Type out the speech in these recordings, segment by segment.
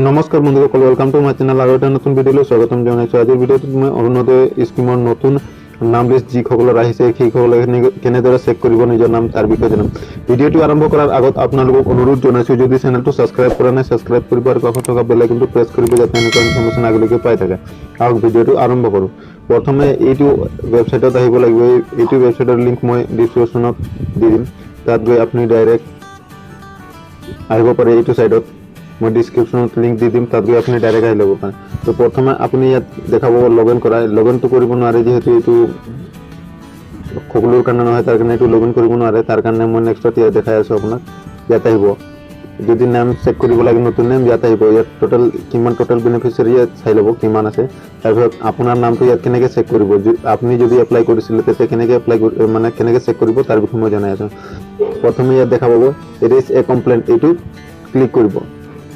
নমস্কাৰ বন্ধুসকল, welcome to my channel. আৰু এটা নতুন ভিডিঅ'লৈ স্বাগতম জনাইছোঁ। আজিৰ ভিডিঅ'টোত মই অৰুণোদয় স্কিমৰ নতুন নাম লিষ্ট যিসকলৰ আহিছে সেইসকলে কেনেদৰে চেক কৰিব নিজৰ নাম তাৰ বিষয়ে জনাম। ভিডিঅ'টো আৰম্ভ কৰাৰ আগত আপোনালোকক অনুৰোধ জনাইছোঁ, যদি চেনেলটো ছাবস্ক্ৰাইব কৰা নাই ছাবস্ক্ৰাইব কৰিব আৰু কাষত থকা বেল আইকনটো প্ৰেছ কৰিব যাতে এনেকুৱা ইনফৰমেশ্যন আগলৈকে পাই থাকে। আহক ভিডিঅ'টো আৰম্ভ কৰোঁ। প্ৰথমে এইটো ৱেবছাইটত আহিব লাগিব। এইটো ৱেবছাইটৰ লিংক মই ডিছক্ৰিপশ্যনত দি দিম, তাত গৈ আপুনি ডাইৰেক্ট আহিব পাৰে। এইটো ছাইটত मैं डिस्क्रिप्शन लिंक दी दिम, तक अपनी डायरेक्ट आई लग पाए। तो प्रथम अपनी इतना देखा लगइन करा लगइन तो कर जीतु ये सकलोर कारण ना तार लगइन कर मैं नेक्स्ट देखा अपना इतना जो नाम चेक कर लगे नतुन नाम इतना टोटल किमान टोटल बेनिफिशियरी चाई लब किमान आछे। तारपिছত আপোনাৰ নামটো ইয়াত কেনেকৈ চেক কৰিব, আপুনি যদি এপ্লাই কৰিছিলে তেতিয়া কেনেকৈ এপ্লাই মানে কেনেকৈ চেক কৰিব তাৰ বিষয়ে মই জনাই আছোঁ। প্ৰথমে ইয়াত দেখা পাব ইট ইজ এ কমপ্লেইন, এইটো ক্লিক কৰিব।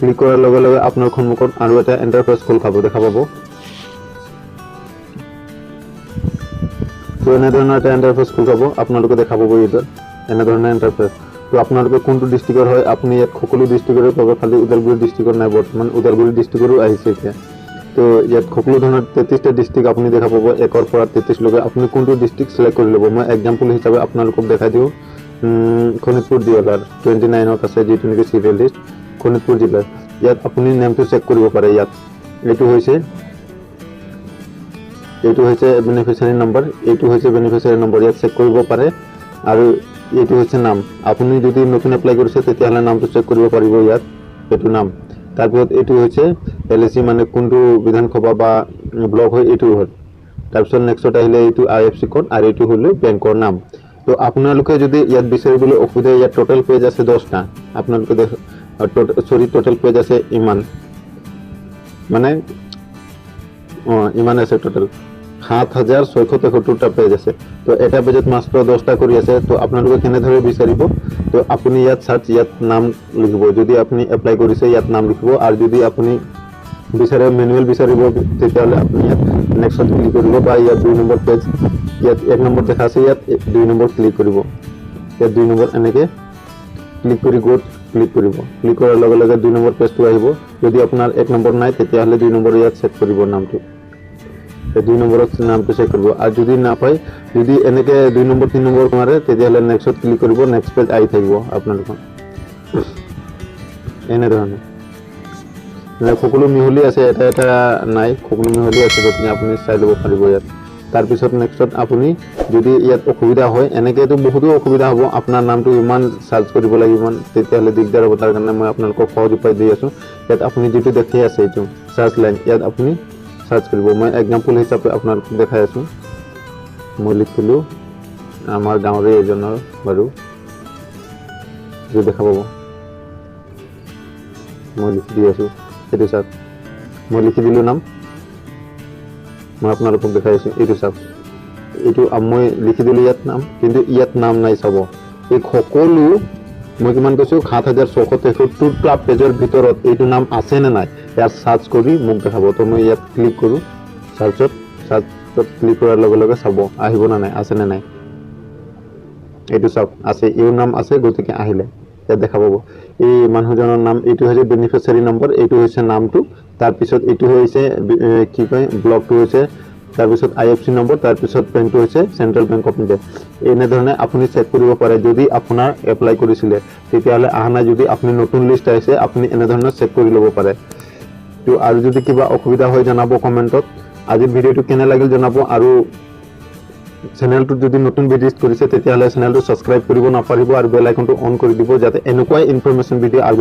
ক্লিক কৰাৰ লগে লগে আপোনাৰ সন্মুখত আৰু এটা ইণ্টাৰফেচ খোল খাব দেখা পাব। তো এনেধৰণৰ এটা ইণ্টাৰফেচ খোল খাব, আপোনালোকে দেখা পাব এইটো এনেধৰণৰ ইণ্টাৰফেচ। তো আপোনালোকে কোনটো ডিষ্ট্ৰিক্টৰ হয়, আপুনি ইয়াত সকলো ডিষ্ট্ৰিক্টৰে পাব, খালি ওদালগুৰি ডিষ্ট্ৰিক্টৰ নাই বৰ্তমান। ওদালগুৰি ডিষ্ট্ৰিক্টৰো আহিছে এতিয়া। তো ইয়াত সকলো ধৰণৰ 33টা ডিষ্ট্ৰিক্ট আপুনি দেখা পাব, 1ৰ পৰা 33 লৈকে। আপুনি কোনটো ডিষ্ট্ৰিক্ট সিলেক্ট কৰি ল'ব। মই এক্সাম্পল হিচাপে আপোনালোকক দেখাই দিওঁ। শোণিতপুৰ জিলাৰ 29ত আছে যিটো নেকি চিৰিয়েল লিষ্ট শোণিতপুৰ জিলাৰ। ইয়াত আপুনি নামটো চেক কৰিব পাৰে। ইয়াত এইটো হৈছে বেনিফিচিয়াৰী নম্বৰ, এইটো হৈছে বেনিফিচিয়াৰী নম্বৰ, ইয়াত চেক কৰিব পাৰে। আৰু এইটো হৈছে নাম, আপুনি যদি নতুন এপ্লাই কৰিছে তেতিয়াহ'লে নামটো চেক কৰিব পাৰিব ইয়াত, এইটো নাম। তাৰপিছত এইটো হৈছে LAC মানে কোনটো বিধানসভা বা ব্লক হয় এইটো হয়। তাৰপিছত নেক্সট আহিলে এইটো IFC কোড আৰু এইটো হ'লে বেংকৰ নাম। তো আপোনালোকে যদি ইয়াত বিচাৰিবলৈ অসুবিধা, ইয়াত টোটেল পেজ আছে 10টা। আপোনালোকে টোটেল পেজ আছে ইমান মানে ইমান আছে টোটেল 7673টা পেজ আছে। তো এটা পেজত মাত্ৰ 10টা কৰি আছে। তো আপোনালোকে কেনেদৰে বিচাৰিব, তো আপুনি ইয়াত সাৰ্চ ইয়াত নাম লিখিব। যদি আপুনি এপ্লাই কৰিছে ইয়াত নাম লিখিব, আৰু যদি আপুনি বিচাৰে মেনুৱেল বিচাৰিব তেতিয়াহ'লে আপুনি ইয়াত নেক্সট ক্লিক কৰিব, বা ইয়াত 2 নম্বৰ পেজ ইয়াত 1 নম্বৰ দেখা আছে, ইয়াত 2 নম্বৰ ক্লিক কৰিব। ইয়াত 2 নম্বৰ এনেকৈ ক্লিক কৰি ক্লিক কৰিব। ক্লিক কৰাৰ লগে লগে 2 নম্বৰ পেজটো আহিব। যদি আপোনাৰ 1 নম্বৰ নাই তেতিয়াহ'লে 2 নম্বৰ ইয়াত চেক কৰিব নামটো, 2 নম্বৰত নামটো চেক কৰিব। আৰু যদি নাপায়, যদি এনেকৈ 2 নম্বৰ 3 নম্বৰ মাৰে তেতিয়াহ'লে নেক্সটত ক্লিক কৰিব, নেক্সট পেজ আহি থাকিব আপোনালোকৰ এনেধৰণে। সকলো মিহলি আছে, এটা এটা নাই, সকলো মিহলি আছে, গতিকে আপুনি চাই ল'ব পাৰিব ইয়াত। তাৰপিছত নেক্সটত আপুনি যদি ইয়াত অসুবিধা হয়, এনেকৈতো বহুতো অসুবিধা হ'ব, আপোনাৰ নামটো ইমান চাৰ্চ কৰিব লাগিব ইমান, তেতিয়াহ'লে দিগদাৰ হ'ব। তাৰ কাৰণে মই আপোনালোকক সহজ উপায় দি আছোঁ। ইয়াত আপুনি যিটো দেখি আছে এইটো চাৰ্চ লাইন, ইয়াত আপুনি চাৰ্চ কৰিব। মই এক্সাম্পল হিচাপে আপোনালোকক দেখাই আছোঁ। মই লিখিলোঁ আমাৰ গাঁৱৰে এজনৰ বাৰু, যে দেখা পাব মই লিখি দি আছোঁ। এইটো চাওক, মই লিখি দিলোঁ নাম, মই আপোনালোকক দেখাই আছোঁ। এইটো চাওক, এইটো মই লিখি দিলোঁ ইয়াত নাম, কিন্তু ইয়াত নাম নাই। চাব এই সকলো মই কিমান কৈছোঁ 7673টা পেজৰ ভিতৰত এইটো নাম আছে নে নাই ইয়াত চাৰ্চ কৰি মোক দেখাব। তো মই ইয়াত ক্লিক কৰোঁ, চাৰ্চত ক্লিক কৰাৰ লগে লগে চাব আহিব নে নাই, আছে নে নাই। এইটো চাওক আছে, এই নাম আছে, গতিকে আহিলে ইয়াত দেখা পাব এই মানুহজনৰ নাম। এইটো হৈছে বেনিফিচিয়াৰী নম্বৰ, এইটো হৈছে নামটো। তাৰপিছত এইটো হৈছে কি কয় ব্লকটো হৈছে, তাৰপিছত IFC নম্বৰ, তাৰপিছত বেংকটো হৈছে চেণ্ট্ৰেল বেংক অফ ইণ্ডিয়া। এনেধৰণে আপুনি চেক কৰিব পাৰে। যদি আপোনাৰ এপ্লাই কৰিছিলে তেতিয়াহ'লে অহা নাই, যদি আপুনি নতুন লিষ্ট আহিছে আপুনি এনেধৰণে চেক কৰি ল'ব পাৰে। তো আৰু যদি কিবা অসুবিধা হয় জনাব কমেণ্টত। আজিৰ ভিডিঅ'টো কেনে লাগিল জনাব, আৰু চেনেলটোত যদি নতুন ভিডিঅ' কৰিছে তেতিয়াহ'লে চেনেলটো ছাবস্ক্ৰাইব কৰিব নাপাহৰিব, আৰু বেল আইকনটো অন কৰি দিব যাতে এনেকুৱাই ইনফৰমেশ্যন ভিডিঅ' আগলৈ